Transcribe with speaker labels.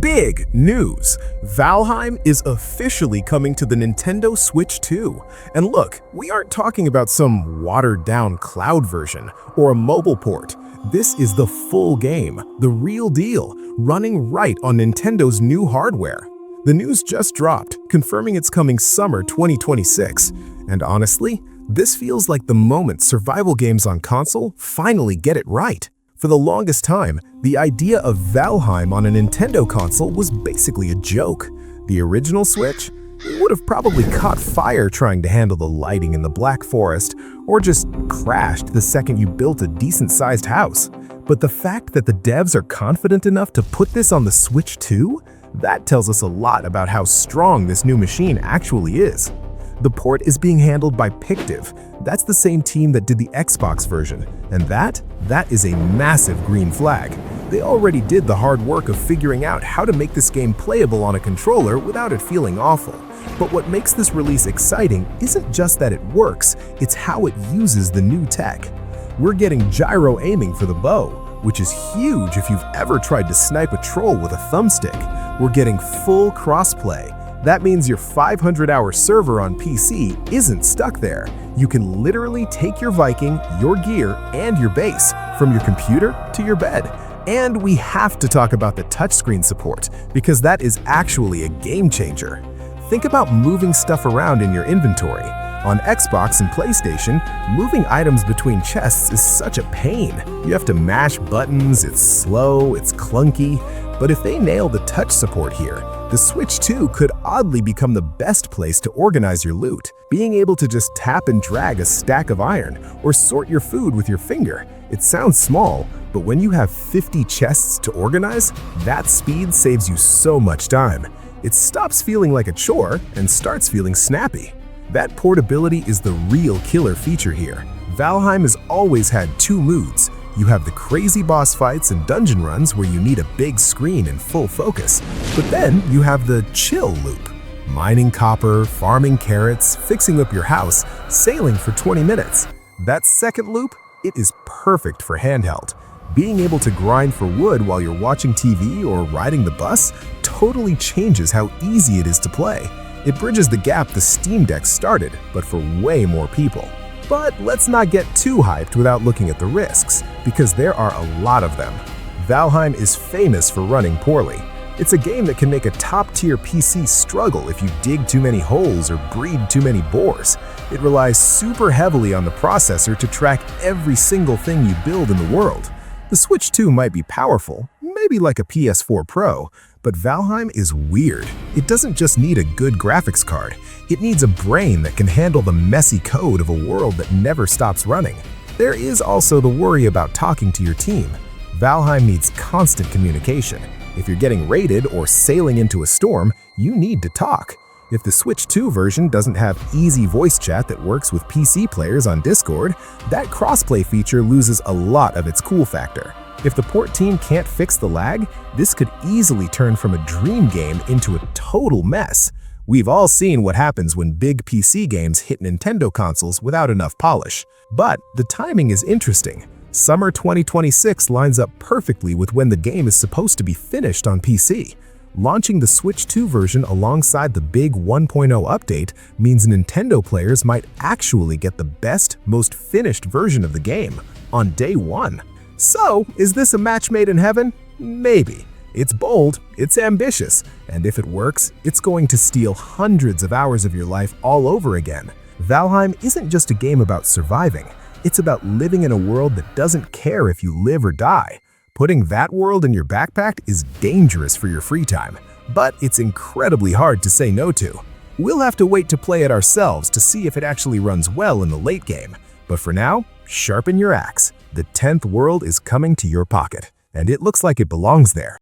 Speaker 1: Big news! Valheim is officially coming to the Nintendo Switch 2. And look, we aren't talking about some watered-down cloud version or a mobile port. This is the full game, the real deal, running right on Nintendo's new hardware. The news just dropped, confirming it's coming summer 2026. And honestly, this feels like the moment survival games on console finally get it right. For the longest time, the idea of Valheim on a Nintendo console was basically a joke. The original Switch would have probably caught fire trying to handle the lighting in the Black Forest, or just crashed the second you built a decent-sized house. But the fact that the devs are confident enough to put this on the Switch 2, that tells us a lot about how strong this new machine actually is. The port is being handled by Pictive. That's the same team that did the Xbox version, and that is a massive green flag. They already did the hard work of figuring out how to make this game playable on a controller without it feeling awful. But what makes this release exciting isn't just that it works, it's how it uses the new tech. We're getting gyro aiming for the bow, which is huge if you've ever tried to snipe a troll with a thumbstick. We're getting full crossplay. That means your 500-hour server on PC isn't stuck there. You can literally take your Viking, your gear, and your base from your computer to your bed. And we have to talk about the touchscreen support, because that is actually a game changer. Think about moving stuff around in your inventory. On Xbox and PlayStation, moving items between chests is such a pain. You have to mash buttons, it's slow, it's clunky. But if they nail the touch support here, the Switch 2 could oddly become the best place to organize your loot. Being able to just tap and drag a stack of iron or sort your food with your finger. It sounds small, but when you have 50 chests to organize, that speed saves you so much time. It stops feeling like a chore and starts feeling snappy. That portability is the real killer feature here. Valheim has always had two moods. You have the crazy boss fights and dungeon runs where you need a big screen and full focus. But then you have the chill loop. Mining copper, farming carrots, fixing up your house, sailing for 20 minutes. That second loop, it is perfect for handheld. Being able to grind for wood while you're watching TV or riding the bus totally changes how easy it is to play. It bridges the gap the Steam Deck started, but for way more people. But let's not get too hyped without looking at the risks, because there are a lot of them. Valheim is famous for running poorly. It's a game that can make a top-tier PC struggle if you dig too many holes or breed too many boars. It relies super heavily on the processor to track every single thing you build in the world. The Switch 2 might be powerful, maybe like a PS4 Pro, but Valheim is weird. It doesn't just need a good graphics card. It needs a brain that can handle the messy code of a world that never stops running. There is also the worry about talking to your team. Valheim needs constant communication. If you're getting raided or sailing into a storm, you need to talk. If the Switch 2 version doesn't have easy voice chat that works with PC players on Discord, that crossplay feature loses a lot of its cool factor. If the port team can't fix the lag, this could easily turn from a dream game into a total mess. We've all seen what happens when big PC games hit Nintendo consoles without enough polish. But the timing is interesting. Summer 2026 lines up perfectly with when the game is supposed to be finished on PC. Launching the Switch 2 version alongside the big 1.0 update means Nintendo players might actually get the best, most finished version of the game on day one. So, is this a match made in heaven? Maybe. It's bold, it's ambitious, and if it works, it's going to steal hundreds of hours of your life all over again. Valheim isn't just a game about surviving, it's about living in a world that doesn't care if you live or die. Putting that world in your backpack is dangerous for your free time, but it's incredibly hard to say no to. We'll have to wait to play it ourselves to see if it actually runs well in the late game. But for now, sharpen your axe. The 10th world is coming to your pocket, and it looks like it belongs there.